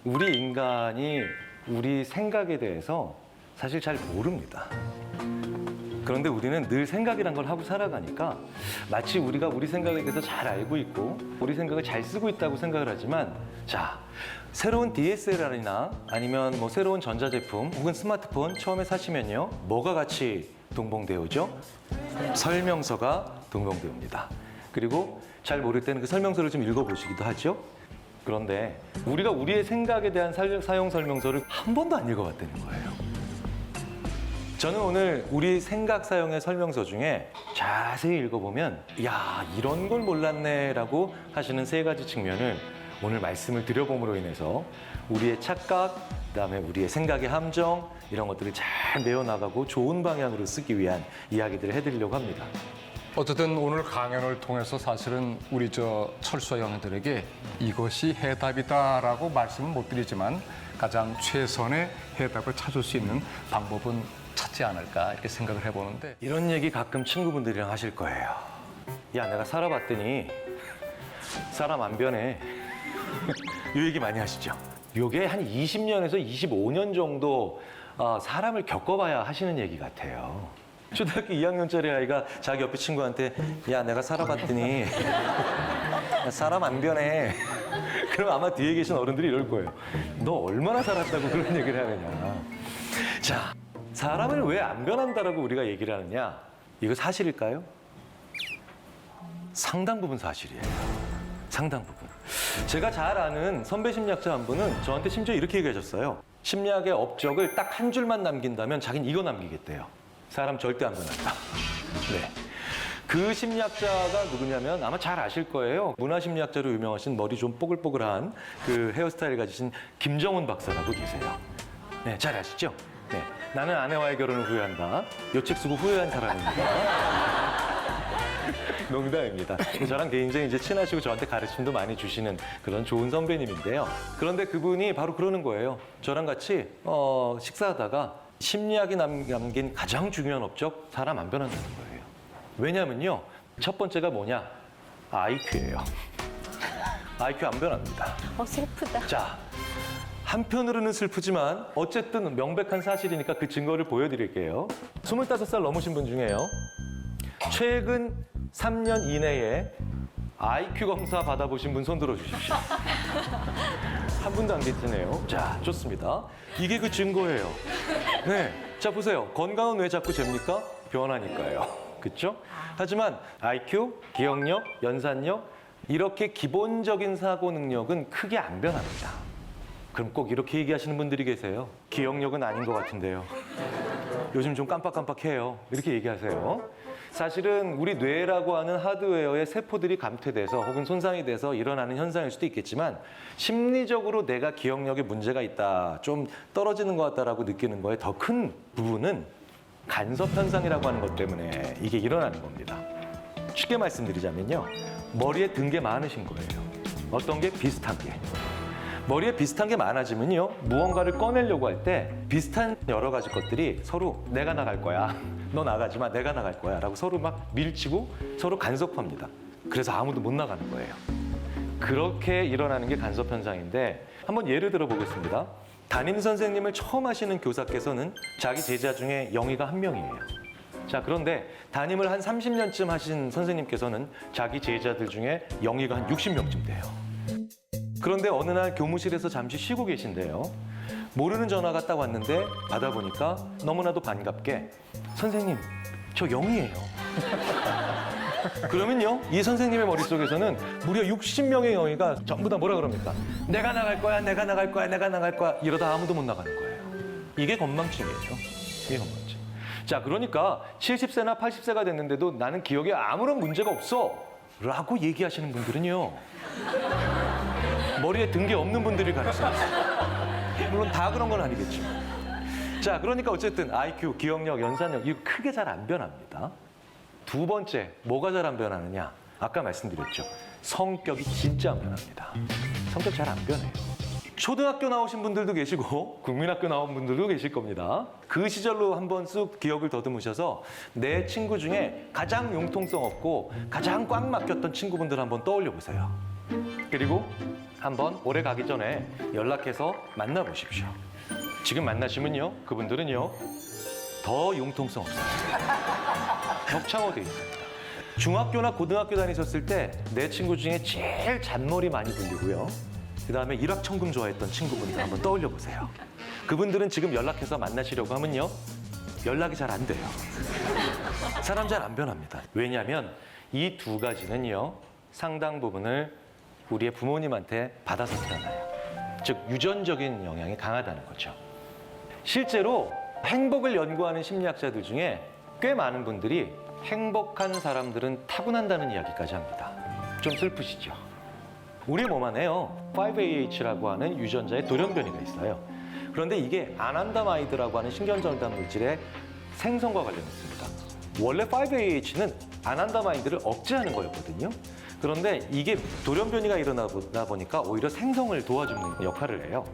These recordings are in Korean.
우리 인간이 우리 생각에 대해서 사실 잘 모릅니다. 그런데 우리는 늘 생각이란 걸 하고 살아가니까 마치 우리가 우리 생각에 대해서 잘 알고 있고 우리 생각을 잘 쓰고 있다고 생각을 하지만, 자, 새로운 DSLR이나 아니면 뭐 새로운 전자제품 혹은 스마트폰 처음에 사시면요, 뭐가 같이 동봉되어 오죠? 설명서가 동봉되어 옵니다. 그리고 잘 모를 때는 그 설명서를 좀 읽어보시기도 하죠. 그런데 우리가 우리의 생각에 대한 사용 설명서를 한 번도 안 읽어봤다는 거예요. 저는 오늘 우리 생각 사용의 설명서 중에 자세히 읽어보면 야, 이런 걸 몰랐네 라고 하시는 세 가지 측면을 오늘 말씀을 드려봄으로 인해서 우리의 착각, 그다음에 우리의 생각의 함정, 이런 것들을 잘 메워나가고 좋은 방향으로 쓰기 위한 이야기들을 해드리려고 합니다. 어쨌든 오늘 강연을 통해서 사실은 우리 철수아 형들에게 이것이 해답이다라고 말씀은 못 드리지만 가장 최선의 해답을 찾을 수 있는 방법은 찾지 않을까 이렇게 생각을 해보는데, 이런 얘기 가끔 친구분들이랑 하실 거예요. 야, 내가 살아봤더니 사람 안 변해. 이 얘기 많이 하시죠. 이게 한 20년에서 25년 정도 사람을 겪어봐야 하시는 얘기 같아요. 초등학교 2학년짜리 아이가 자기 옆에 친구한테 야, 내가 살아봤더니 사람 안 변해. 그럼 아마 뒤에 계신 어른들이 이럴 거예요. 너 얼마나 살았다고 그런 얘기를 하느냐. 자, 사람을 왜 안 변한다라고 우리가 얘기를 하느냐? 이거 사실일까요? 상당 부분 사실이에요. 상당 부분. 제가 잘 아는 선배 심리학자 한 분은 저한테 심지어 이렇게 얘기하셨어요. 심리학의 업적을 딱 한 줄만 남긴다면 자기는 이거 남기겠대요. 사람 절대 안 변한다. 네. 그 심리학자가 누구냐면 아마 잘 아실 거예요. 문화심리학자로 유명하신 머리 좀 뽀글뽀글한 그 헤어스타일 가지신 김정훈 박사라고 계세요. 네, 잘 아시죠? 네. 나는 아내와의 결혼을 후회한다. 요 책 쓰고 후회한 사람입니다. 농담입니다. 저랑 개인적으로 이제 친하시고 저한테 가르침도 많이 주시는 그런 좋은 선배님인데요. 그런데 그분이 바로 그러는 거예요. 저랑 같이 식사하다가 심리학이 남긴 가장 중요한 업적, 사람 안 변한다는 거예요. 왜냐면요, 첫 번째가 뭐냐? IQ예요. IQ 안 변합니다. 슬프다. 자, 한편으로는 슬프지만 어쨌든 명백한 사실이니까 그 증거를 보여드릴게요. 25살 넘으신 분 중에요, 최근 3년 이내에 IQ 검사 받아보신 분 손 들어주십시오. 한 분도 안 계시네요. 자, 좋습니다. 이게 그 증거예요. 네, 자 보세요. 건강은 왜 자꾸 잽니까? 변하니까요. 그렇죠? 하지만 IQ, 기억력, 연산력, 이렇게 기본적인 사고 능력은 크게 안 변합니다. 그럼 꼭 이렇게 얘기하시는 분들이 계세요. 기억력은 아닌 것 같은데요. 요즘 좀 깜빡깜빡해요. 이렇게 얘기하세요. 사실은 우리 뇌라고 하는 하드웨어의 세포들이 감퇴돼서 혹은 손상이 돼서 일어나는 현상일 수도 있겠지만, 심리적으로 내가 기억력에 문제가 있다, 좀 떨어지는 것 같다라고 느끼는 거에 더 큰 부분은 간섭 현상이라고 하는 것 때문에 이게 일어나는 겁니다. 쉽게 말씀드리자면요, 머리에 든 게 많으신 거예요. 어떤 게? 비슷한 게. 머리에 비슷한 게 많아지면요, 무언가를 꺼내려고 할 때 비슷한 여러 가지 것들이 서로 내가 나갈 거야, 너 나가지 마, 내가 나갈 거야 라고 서로 막 밀치고 서로 간섭합니다. 그래서 아무도 못 나가는 거예요. 그렇게 일어나는 게 간섭 현상인데, 한번 예를 들어 보겠습니다. 담임 선생님을 처음 하시는 교사께서는 자기 제자 중에 영희가 한 명이에요. 자, 그런데 담임을 한 30년쯤 하신 선생님께서는 자기 제자들 중에 영희가 한 60명쯤 돼요. 그런데 어느 날 교무실에서 잠시 쉬고 계신데요, 모르는 전화가 딱 왔는데 받아보니까 너무나도 반갑게 선생님, 저 영희예요. 그러면요, 이 선생님의 머릿속에서는 무려 60명의 영희가 전부 다 뭐라 그럽니까? 내가 나갈 거야, 내가 나갈 거야, 내가 나갈 거야. 이러다 아무도 못 나가는 거예요. 이게 건망증이에요. 이게 건망증. 자, 그러니까 70세나 80세가 됐는데도 나는 기억에 아무런 문제가 없어 라고 얘기하시는 분들은요, 머리에 든 게 없는 분들이 가르치는 거예요. 물론 다 그런 건 아니겠죠. 자, 그러니까 어쨌든 IQ, 기억력, 연산력, 이거 크게 잘 안 변합니다. 두 번째, 뭐가 잘 안 변하느냐? 아까 말씀드렸죠. 성격이 진짜 안 변합니다. 성격 잘 안 변해요. 초등학교 나오신 분들도 계시고 국민학교 나온 분들도 계실 겁니다. 그 시절로 한번 쑥 기억을 더듬으셔서 내 친구 중에 가장 융통성 없고 가장 꽉 막혔던 친구분들 한번 떠올려 보세요. 그리고 한번 오래 가기 전에 연락해서 만나보십시오. 지금 만나시면요, 그분들은요, 더 융통성 없어요. 격창호돼 있습니다. 중학교나 고등학교 다니셨을 때 내 친구 중에 제일 잔머리 많이 굴리고요. 그 다음에 일확천금 좋아했던 친구분들 한번 떠올려 보세요. 그분들은 지금 연락해서 만나시려고 하면요, 연락이 잘 안 돼요. 사람 잘 안 변합니다. 왜냐하면 이 두 가지는요, 상당 부분을 우리의 부모님한테 받아서 태어나요. 즉 유전적인 영향이 강하다는 거죠. 실제로 행복을 연구하는 심리학자들 중에 꽤 많은 분들이 행복한 사람들은 타고난다는 이야기까지 합니다. 좀 슬프시죠? 우리 몸 안에요, 5AH라고 하는 유전자의 돌연변이가 있어요. 그런데 이게 아난다마이드라고 하는 신경전달 물질의 생성과 관련있습니다. 원래 5AH는 아난다마이드를 억제하는 거였거든요. 그런데 이게 돌연변이가 일어나다 보니까 오히려 생성을 도와주는 역할을 해요.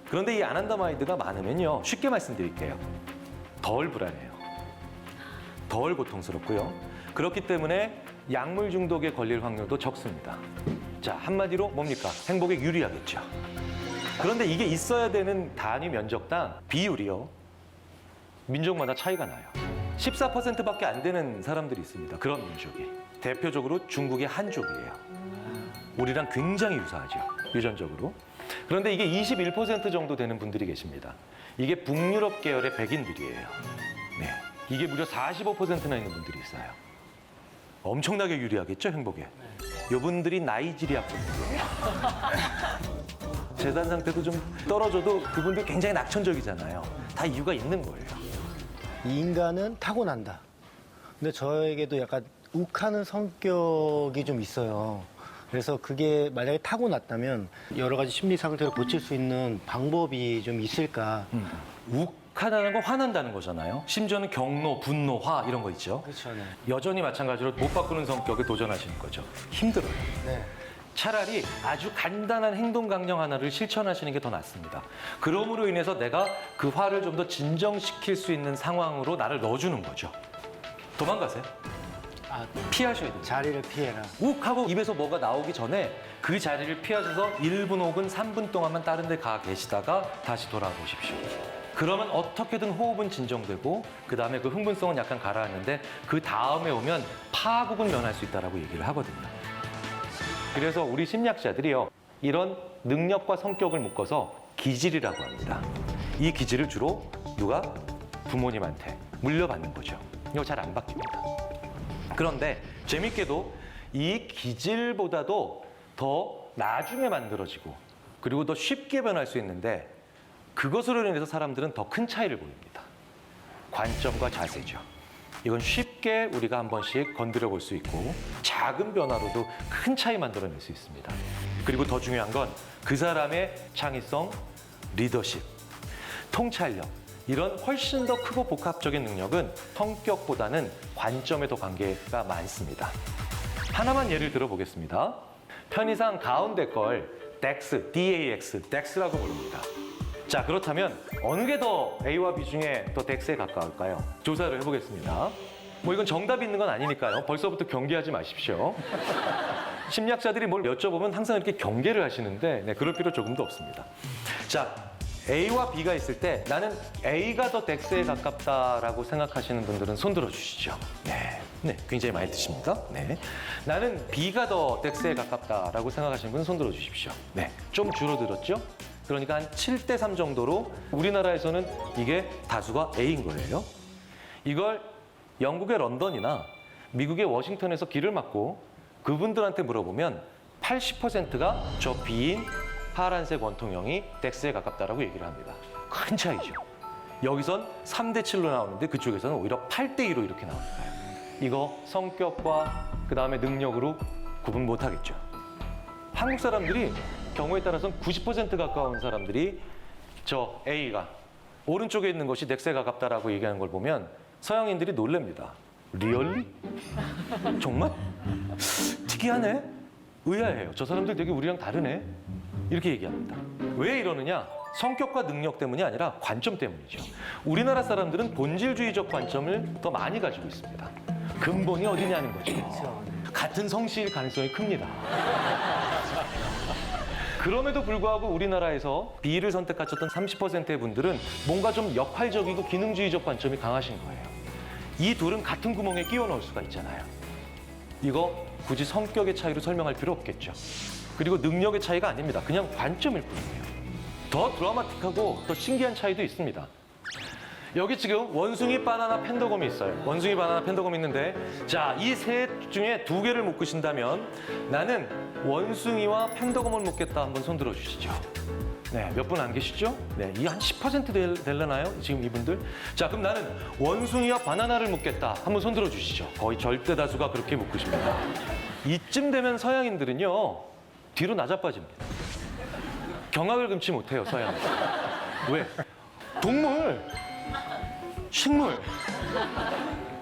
그런데 이 아난다마이드가 많으면요, 쉽게 말씀드릴게요, 덜 불안해요. 덜 고통스럽고요. 그렇기 때문에 약물 중독에 걸릴 확률도 적습니다. 자, 한마디로 뭡니까? 행복에 유리하겠죠. 그런데 이게 있어야 되는 단위 면적당 비율이요, 민족마다 차이가 나요. 14%밖에 안 되는 사람들이 있습니다. 그런 민족이. 대표적으로 중국의 한족이에요. 우리랑 굉장히 유사하죠, 유전적으로. 그런데 이게 21% 정도 되는 분들이 계십니다. 이게 북유럽 계열의 백인들이에요. 네. 이게 무려 45%나 있는 분들이 있어요. 엄청나게 유리하겠죠, 행복에. 이분들이 나이지리아 분들이에요. 재산 상태도 좀 떨어져도 그분들 굉장히 낙천적이잖아요. 다 이유가 있는 거예요. 이 인간은 타고난다. 근데 저에게도 약간 욱하는 성격이 좀 있어요. 그래서 그게 만약에 타고났다면 여러 가지 심리 상태를 고칠 수 있는 방법이 좀 있을까. 욱하다는 건 화난다는 거잖아요. 심지어는 경로, 분노, 화 이런 거 있죠. 그렇죠. 네. 여전히 마찬가지로 못 바꾸는 성격에 도전하시는 거죠. 힘들어요. 네. 차라리 아주 간단한 행동 강령 하나를 실천하시는 게 더 낫습니다. 그럼으로 인해서 내가 그 화를 좀 더 진정시킬 수 있는 상황으로 나를 넣어주는 거죠. 도망가세요. 아, 피하셔야 돼요. 자리를 피해라. 욱 하고 입에서 뭐가 나오기 전에 그 자리를 피하셔서 1분 혹은 3분 동안만 다른 데 가 계시다가 다시 돌아보십시오. 그러면 어떻게든 호흡은 진정되고 그 다음에 그 흥분성은 약간 가라앉는데 그 다음에 오면 파국은 면할 수 있다고 얘기를 하거든요. 그래서 우리 심리학자들이요, 이런 능력과 성격을 묶어서 기질이라고 합니다. 이 기질을 주로 누가? 부모님한테 물려받는 거죠. 이거 잘 안 바뀝니다. 그런데 재밌게도 이 기질보다도 더 나중에 만들어지고 그리고 더 쉽게 변할 수 있는데 그것으로 인해서 사람들은 더 큰 차이를 보입니다. 관점과 자세죠. 이건 쉽게 우리가 한 번씩 건드려 볼 수 있고 작은 변화로도 큰 차이 만들어낼 수 있습니다. 그리고 더 중요한 건 그 사람의 창의성, 리더십, 통찰력 이런 훨씬 더 크고 복합적인 능력은 성격보다는 관점에 더 관계가 많습니다. 하나만 예를 들어보겠습니다. 편의상 가운데 걸 DAX, DAX, DAX라고 부릅니다. 자, 그렇다면 어느 게 더 A와 B 중에 더 DAX에 가까울까요? 조사를 해보겠습니다. 뭐 이건 정답이 있는 건 아니니까요. 벌써부터 경계하지 마십시오. 심리학자들이 뭘 여쭤보면 항상 이렇게 경계를 하시는데 네, 그럴 필요 조금도 없습니다. 자, A와 B가 있을 때 나는 A가 더 DAX에 가깝다라고 생각하시는 분들은 손 들어주시죠. 네, 굉장히 많이 드십니다. 네, 나는 B가 더 DAX에 가깝다라고 생각하시는 분은 손 들어주십시오. 네, 좀 줄어들었죠? 그러니까 한 7대3 정도로 우리나라에서는 이게 다수가 A인 거예요. 이걸 영국의 런던이나 미국의 워싱턴에서 길을 막고 그분들한테 물어보면 80%가 저 B인 파란색 원통형이 DAX에 가깝다라고 얘기를 합니다. 큰 차이죠. 여기선 3대7로 나오는데 그쪽에서는 오히려 8대2로 이렇게 나오니까요. 이거 성격과 그 다음에 능력으로 구분 못하겠죠. 한국 사람들이 경우에 따라서는 90% 가까운 사람들이 저 A가 오른쪽에 있는 것이 DAX에 가깝다라고 얘기하는 걸 보면 서양인들이 놀랍니다. 리얼리? 정말? 특이하네? 의아해요. 저 사람들 되게 우리랑 다르네? 이렇게 얘기합니다. 왜 이러느냐? 성격과 능력 때문이 아니라 관점 때문이죠. 우리나라 사람들은 본질주의적 관점을 더 많이 가지고 있습니다. 근본이 어디냐는 거죠. 같은 성씨일 가능성이 큽니다. 그럼에도 불구하고 우리나라에서 B를 선택하셨던 30%의 분들은 뭔가 좀 역할적이고 기능주의적 관점이 강하신 거예요. 이 둘은 같은 구멍에 끼워 넣을 수가 있잖아요. 이거 굳이 성격의 차이로 설명할 필요 없겠죠. 그리고 능력의 차이가 아닙니다. 그냥 관점일 뿐이에요. 더 드라마틱하고 더 신기한 차이도 있습니다. 여기 지금 원숭이, 바나나, 펜더검이 있어요. 원숭이, 바나나, 펜더검이 있는데 자, 이 셋 중에 2개를 묶으신다면 나는 원숭이와 펜더검을 묶겠다. 한번 손 들어주시죠. 네, 몇 분 안 계시죠? 네, 이 한 10% 될려나요? 지금 이분들? 자, 그럼 나는 원숭이와 바나나를 묶겠다. 한번 손 들어주시죠. 거의 절대 다수가 그렇게 묶으십니다. 이쯤 되면 서양인들은요, 뒤로 낮아빠집니다. 경악을 금치 못해요, 서양은. 왜? 동물, 식물,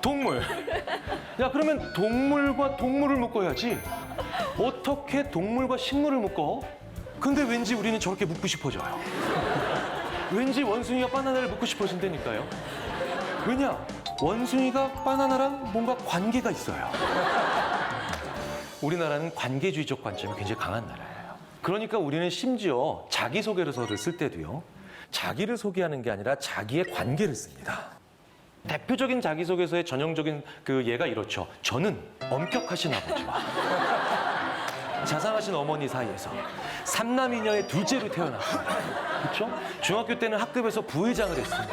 동물. 야, 그러면 동물과 동물을 묶어야지. 어떻게 동물과 식물을 묶어? 근데 왠지 우리는 저렇게 묶고 싶어져요. 왠지 원숭이가 바나나를 묶고 싶어진다니까요. 왜냐? 원숭이가 바나나랑 뭔가 관계가 있어요. 우리나라는 관계주의적 관점이 굉장히 강한 나라예요. 그러니까 우리는 심지어 자기소개서를 쓸 때도요, 자기를 소개하는 게 아니라 자기의 관계를 씁니다. 대표적인 자기소개서의 전형적인 그 예가 이렇죠. 저는 엄격하신 아버지와 자상하신 어머니 사이에서 삼남이녀의 둘째로 태어났습니다. 그렇죠? 중학교 때는 학급에서 부회장을 했으며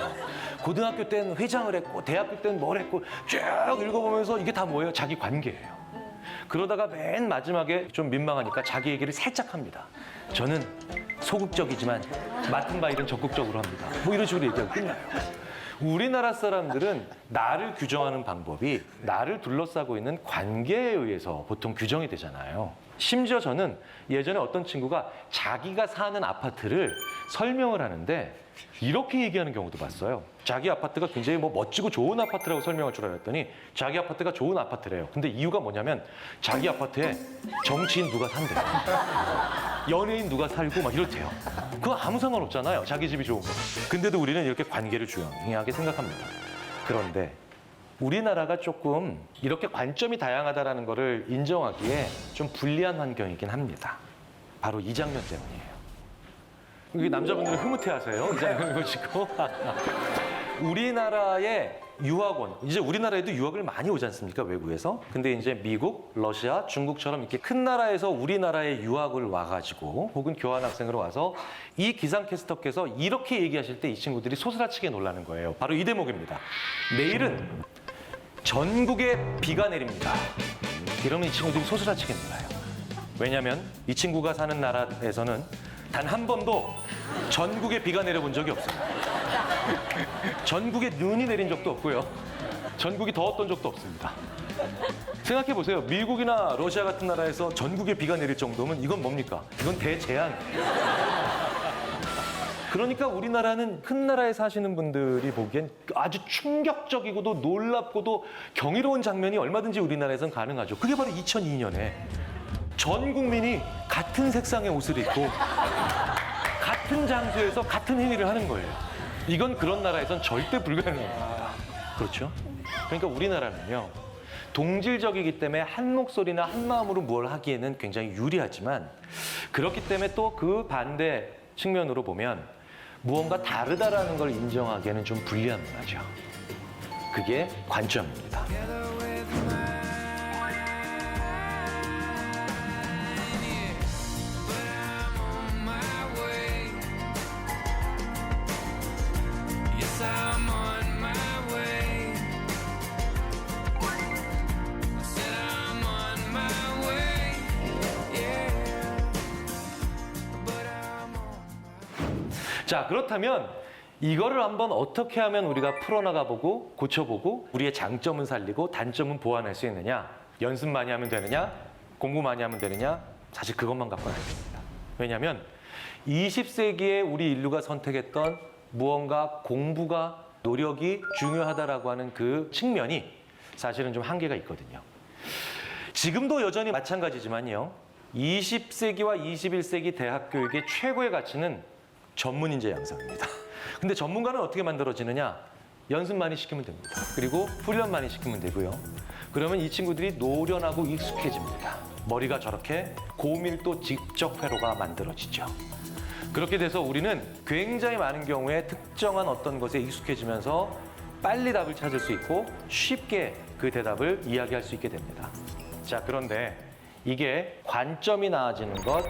고등학교 때는 회장을 했고 대학교 때는 뭘 했고 쭉 읽어보면서 이게 다 뭐예요? 자기 관계예요. 그러다가 맨 마지막에 좀 민망하니까 자기 얘기를 살짝 합니다. 저는 소극적이지만 맡은 바 일은 적극적으로 합니다. 뭐 이런 식으로 얘기하고 끝나요. 우리나라 사람들은 나를 규정하는 방법이 나를 둘러싸고 있는 관계에 의해서 보통 규정이 되잖아요. 심지어 저는 예전에 어떤 친구가 자기가 사는 아파트를 설명을 하는데 이렇게 얘기하는 경우도 봤어요. 자기 아파트가 굉장히 뭐 멋지고 좋은 아파트라고 설명할 줄 알았더니 자기 아파트가 좋은 아파트래요. 근데 이유가 뭐냐면 자기 아파트에 정치인 누가 산대요. 연예인 누가 살고 막 이렇대요. 그거 아무 상관없잖아요. 자기 집이 좋은 거. 근데도 우리는 이렇게 관계를 중요하게 생각합니다. 그런데 우리나라가 조금 이렇게 관점이 다양하다는 거를 인정하기에 좀 불리한 환경이긴 합니다. 바로 이 장면 때문이에요. 여기 남자분들은 흐뭇해하세요. 이 장면을 보시고. 우리나라의 유학원, 이제 우리나라에도 유학을 많이 오지 않습니까? 외국에서. 근데 이제 미국, 러시아, 중국처럼 이렇게 큰 나라에서 우리나라에 유학을 와가지고 혹은 교환학생으로 와서 이 기상캐스터께서 이렇게 얘기하실 때 이 친구들이 소스라치게 놀라는 거예요. 바로 이 대목입니다. 내일은 전국에 비가 내립니다. 이러면 이 친구들이 소스라치게 놀라요. 왜냐하면 이 친구가 사는 나라에서는 단 한 번도 전국에 비가 내려본 적이 없어요. 전국에 눈이 내린 적도 없고요. 전국이 더웠던 적도 없습니다. 생각해 보세요. 미국이나 러시아 같은 나라에서 전국에 비가 내릴 정도면 이건 뭡니까? 이건 대재앙이에요. 그러니까 우리나라는 큰 나라에 사시는 분들이 보기엔 아주 충격적이고도 놀랍고도 경이로운 장면이 얼마든지 우리나라에선 가능하죠. 그게 바로 2002년에 전 국민이 같은 색상의 옷을 입고 같은 장소에서 같은 행위를 하는 거예요. 이건 그런 나라에선 절대 불가능합니다. 그렇죠? 그러니까 우리나라는요, 동질적이기 때문에 한 목소리나 한 마음으로 뭘 하기에는 굉장히 유리하지만 그렇기 때문에 또 그 반대 측면으로 보면 무언가 다르다라는 걸 인정하기에는 좀 불리한 문화죠. 그게 관점입니다. 자, 그렇다면 이거를 한번 어떻게 하면 우리가 풀어나가보고 고쳐보고 우리의 장점은 살리고 단점은 보완할 수 있느냐? 연습 많이 하면 되느냐? 공부 많이 하면 되느냐? 사실 그것만 갖고는 안 됩니다. 왜냐하면 20세기에 우리 인류가 선택했던 무언가 공부가 노력이 중요하다라고 하는 그 측면이 사실은 좀 한계가 있거든요. 지금도 여전히 마찬가지지만요. 20세기와 21세기 대학 교육의 최고의 가치는 전문 인재 양성입니다. 근데 전문가는 어떻게 만들어지느냐? 연습 많이 시키면 됩니다. 그리고 훈련 많이 시키면 되고요. 그러면 이 친구들이 노련하고 익숙해집니다. 머리가 저렇게 고밀도 직접 회로가 만들어지죠. 그렇게 돼서 우리는 굉장히 많은 경우에 특정한 어떤 것에 익숙해지면서 빨리 답을 찾을 수 있고 쉽게 그 대답을 이야기할 수 있게 됩니다. 자, 그런데 이게 관점이 나아지는 것,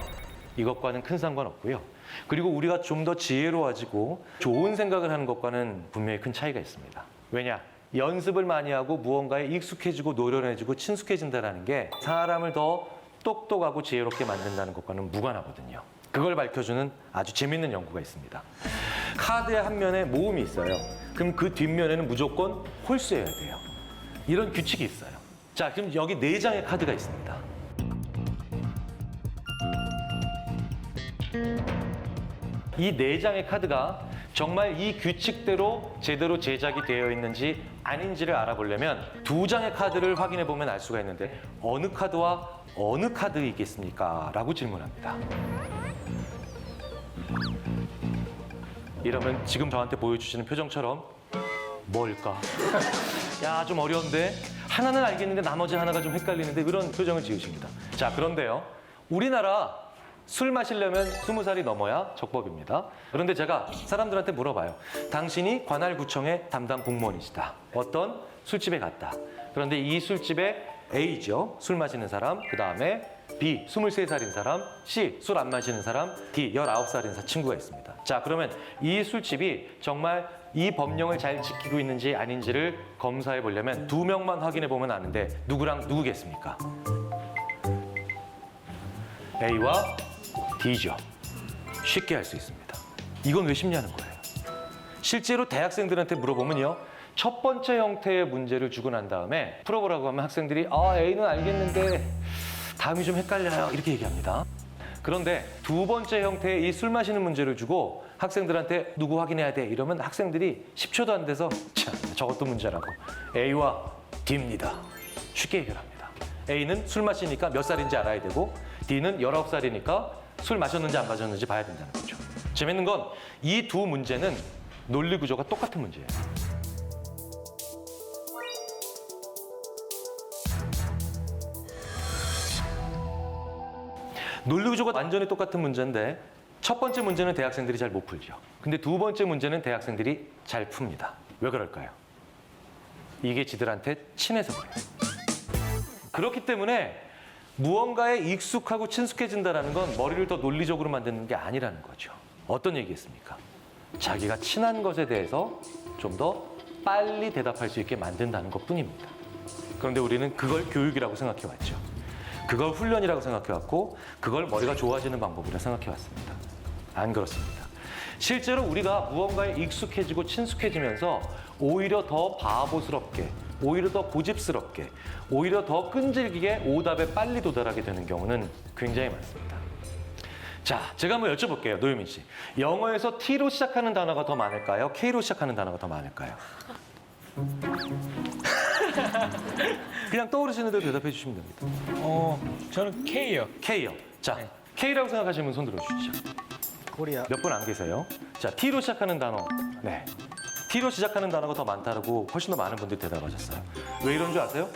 이것과는 큰 상관없고요. 그리고 우리가 좀 더 지혜로워지고 좋은 생각을 하는 것과는 분명히 큰 차이가 있습니다. 왜냐? 연습을 많이 하고 무언가에 익숙해지고 노련해지고 친숙해진다는 게 사람을 더 똑똑하고 지혜롭게 만든다는 것과는 무관하거든요. 그걸 밝혀주는 아주 재밌는 연구가 있습니다. 카드의 한 면에 모음이 있어요. 그럼 그 뒷면에는 무조건 홀수여야 돼요. 이런 규칙이 있어요. 자, 그럼 여기 4장의 카드가 있습니다. 이 4장의 카드가 정말 이 규칙대로 제대로 제작이 되어 있는지 아닌지를 알아보려면 2장의 카드를 확인해 보면 알 수가 있는데 어느 카드와 어느 카드이겠습니까? 라고 질문합니다. 이러면 지금 저한테 보여주시는 표정처럼 뭘까? 야, 좀 어려운데? 하나는 알겠는데 나머지 하나가 좀 헷갈리는데 이런 표정을 지으십니다. 자, 그런데요. 우리나라 술 마시려면 20살이 넘어야 적법입니다. 그런데 제가 사람들한테 물어봐요. 당신이 관할구청의 담당 공무원이시다. 어떤 술집에 갔다. 그런데 이 술집에 A죠. 술 마시는 사람. 그 다음에 B, 23살인 사람. C, 술 안 마시는 사람. D, 19살인 친구가 있습니다. 자, 그러면 이 술집이 정말 이 법령을 잘 지키고 있는지 아닌지를 검사해 보려면 2명만 확인해 보면 아는데 누구랑 누구겠습니까? A와 D죠. 쉽게 할 수 있습니다. 이건 왜 쉽냐는 거예요. 실제로 대학생들한테 물어보면요. 첫 번째 형태의 문제를 주고 난 다음에 풀어보라고 하면 학생들이 A는 알겠는데 다음이 좀 헷갈려요. 이렇게 얘기합니다. 그런데 2번째 형태의 이 술 마시는 문제를 주고 학생들한테 누구 확인해야 돼? 이러면 학생들이 10초도 안 돼서 참, 저것도 문제라고. A와 D입니다. 쉽게 해결합니다. A는 술 마시니까 몇 살인지 알아야 되고 D는 19살이니까 술 마셨는지 안 마셨는지 봐야 된다는 거죠. 재밌는 건 이 2 문제는 논리 구조가 똑같은 문제예요. 논리 구조가 완전히 똑같은 문제인데 첫 번째 문제는 대학생들이 잘 못 풀죠. 근데 2번째 문제는 대학생들이 잘 풉니다. 왜 그럴까요? 이게 지들한테 친해서 그래요. 그렇기 때문에 무언가에 익숙하고 친숙해진다는 건 머리를 더 논리적으로 만드는 게 아니라는 거죠. 어떤 얘기겠습니까? 자기가 친한 것에 대해서 좀 더 빨리 대답할 수 있게 만든다는 것뿐입니다. 그런데 우리는 그걸 교육이라고 생각해왔죠. 그걸 훈련이라고 생각해왔고 그걸 머리가 좋아지는 방법이라 생각해왔습니다. 안 그렇습니다. 실제로 우리가 무언가에 익숙해지고 친숙해지면서 오히려 더 바보스럽게, 오히려 더 고집스럽게, 오히려 더 끈질기게 오답에 빨리 도달하게 되는 경우는 굉장히 많습니다. 자, 제가 한번 여쭤볼게요, 노유민 씨. 영어에서 T로 시작하는 단어가 더 많을까요? K로 시작하는 단어가 더 많을까요? 그냥 떠오르시는 대로 대답해 주시면 됩니다. 저는 K요. K요. 자, K라고 생각하시는 분 손 들어주시죠. 코리아. 몇 분 안 계세요? 자, T로 시작하는 단어. 네. T로 시작하는 단어가 더 많다고 훨씬 더 많은 분들이 대답하셨어요. 왜 이런 줄 아세요?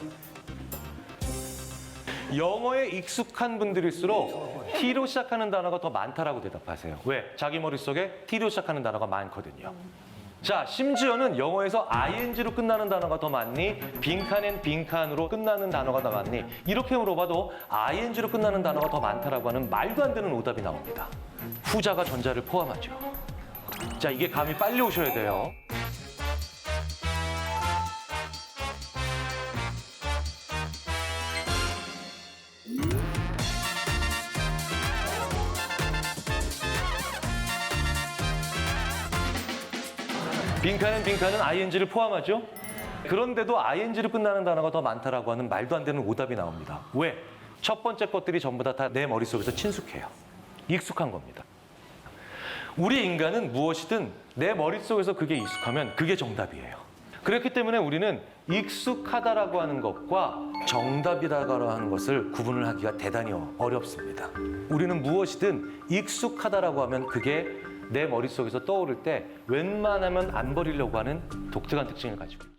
영어에 익숙한 분들일수록 T로 시작하는 단어가 더 많다라고 대답하세요. 왜? 자기 머릿속에 T로 시작하는 단어가 많거든요. 자, 심지어는 영어에서 ing로 끝나는 단어가 더 많니? 빈칸엔 빈칸으로 끝나는 단어가 더 많니? 이렇게 물어봐도 ing로 끝나는 단어가 더 많다라고 하는 말도 안 되는 오답이 나옵니다. 후자가 전자를 포함하죠. 자, 이게 감이 빨리 오셔야 돼요. 빈칸은 ing를 포함하죠. 그런데도 ing로 끝나는 단어가 더 많다라고 하는 말도 안 되는 오답이 나옵니다. 왜? 첫 번째 것들이 전부 다 내 머릿속에서 친숙해요. 익숙한 겁니다. 우리 인간은 무엇이든 내 머릿속에서 그게 익숙하면 그게 정답이에요. 그렇기 때문에 우리는 익숙하다라고 하는 것과 정답이라고 하는 것을 구분을 하기가 대단히 어렵습니다. 우리는 무엇이든 익숙하다라고 하면 그게 내 머릿속에서 떠오를 때 웬만하면 안 버리려고 하는 독특한 특징을 가지고 있죠.